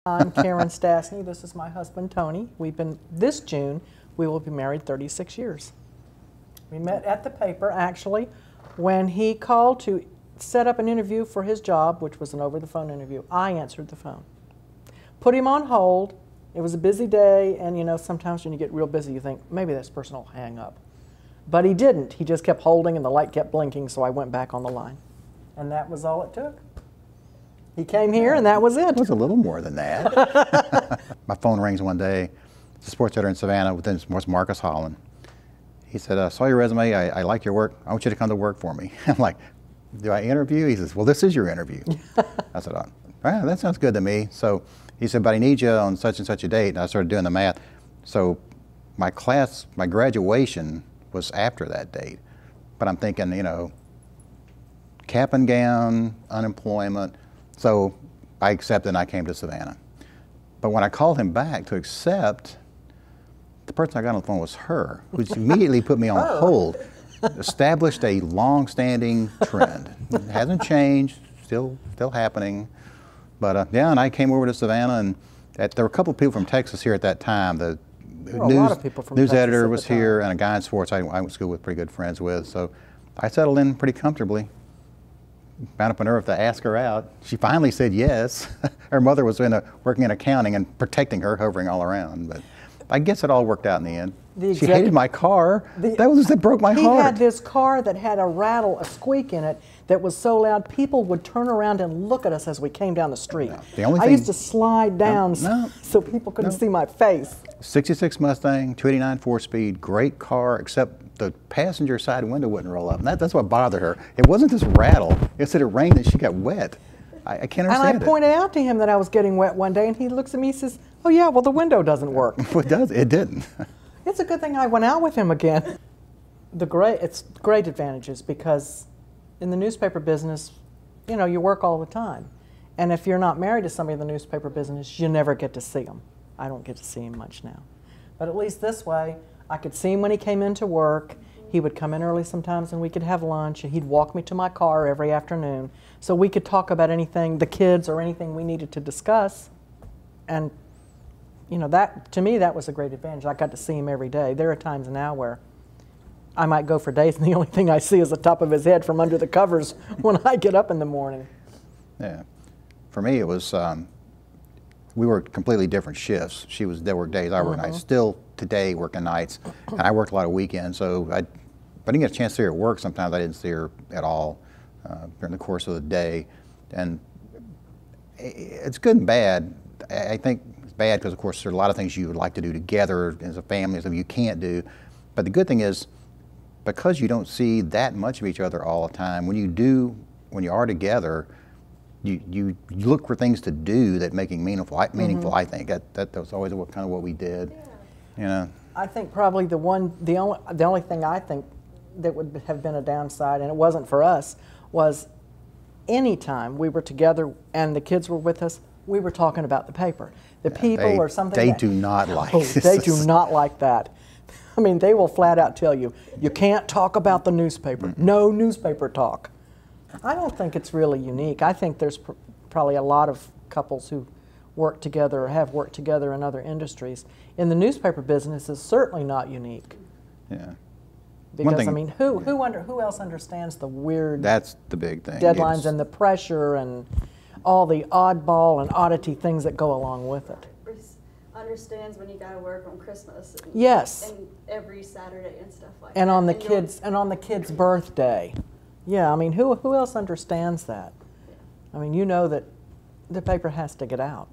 I'm Karen Stastny. This is my husband, Tony. This June, we will be married 36 years. We met at the paper, actually, when he called to set up an interview for his job, which was an over-the-phone interview. I answered the phone. Put him on hold. It was a busy day, and you know, sometimes when you get real busy, you think, maybe this person will hang up. But he didn't. He just kept holding, and the light kept blinking, so I went back on the line. And that was all it took. He came here, and that was it. It was a little more than that. My phone rings one day. It's a sports editor in Savannah, within Marcus Holland. He said, I saw your resume. I like your work. I want you to come to work for me. I'm like, do I interview? He says, well, this is your interview. I said, oh, that sounds good to me. So he said, but I need you on such and such a date. And I started doing the math. So my graduation was after that date. But I'm thinking, you know, cap and gown, unemployment. So I accepted and I came to Savannah. But when I called him back to accept, the person I got on the phone was her, which immediately put me on hold. Established a long-standing trend. It hasn't changed, still happening. But yeah, and I came over to Savannah, and there were a couple of people from Texas here at that time. The news editor was here, and a guy in sports I went to school with, pretty good friends with. So I settled in pretty comfortably. Found up a nerve to ask her out. She finally said yes. Her mother was working in accounting and protecting her, hovering all around. But I guess it all worked out in the end. She hated my car. That broke my heart. He had this car that had a squeak in it that was so loud people would turn around and look at us as we came down the street. No, I used to slide down so people couldn't see my face. 66 Mustang, 289 4-speed, great car, except the passenger side window wouldn't roll up. And that's what bothered her. It wasn't this rattle. It's that it rained and she got wet. I can't understand it. And I pointed out to him that I was getting wet one day, and he looks at me and says, oh yeah, well the window doesn't work. It does. It didn't. It's a good thing I went out with him again. It's great advantages, because in the newspaper business, you know, you work all the time. And if you're not married to somebody in the newspaper business, you never get to see them. I don't get to see him much now. But at least this way, I could see him when he came into work. He would come in early sometimes and we could have lunch, and he'd walk me to my car every afternoon. So we could talk about anything, the kids or anything we needed to discuss. And you know, to me, that was a great advantage. I got to see him every day. There are times now where I might go for days and the only thing I see is the top of his head from under the covers when I get up in the morning. Yeah. For me, it was, we worked completely different shifts. They worked days, I worked nights. Still today working nights. And I worked a lot of weekends, so I didn't get a chance to see her at work. Sometimes I didn't see her at all during the course of the day. And it's good and bad. I think it's bad because, of course, there are a lot of things you would like to do together as a family that you can't do. But the good thing is, because you don't see that much of each other all the time, when you are together, you look for things to do that make it meaningful. I think that was always kind of what we did. Yeah. You know. I think probably the only thing I think that would have been a downside, and it wasn't for us, was anytime we were together and the kids were with us, we were talking about the paper. The people or something. They do not like this. They do not like that. I mean, they will flat out tell you, you can't talk about the newspaper. No newspaper talk. I don't think it's really unique. I think there's probably a lot of couples who work together or have worked together in other industries. In the newspaper business, it's certainly not unique. Yeah. Because I mean, who else understands the weird? That's the big thing. Deadlines and the pressure and all the oddball and oddity things that go along with it. Understands when you got to work on Christmas. And, yes. And every Saturday and stuff like and that. On the kid's birthday. Yeah, I mean, who else understands that? I mean, you know that the paper has to get out.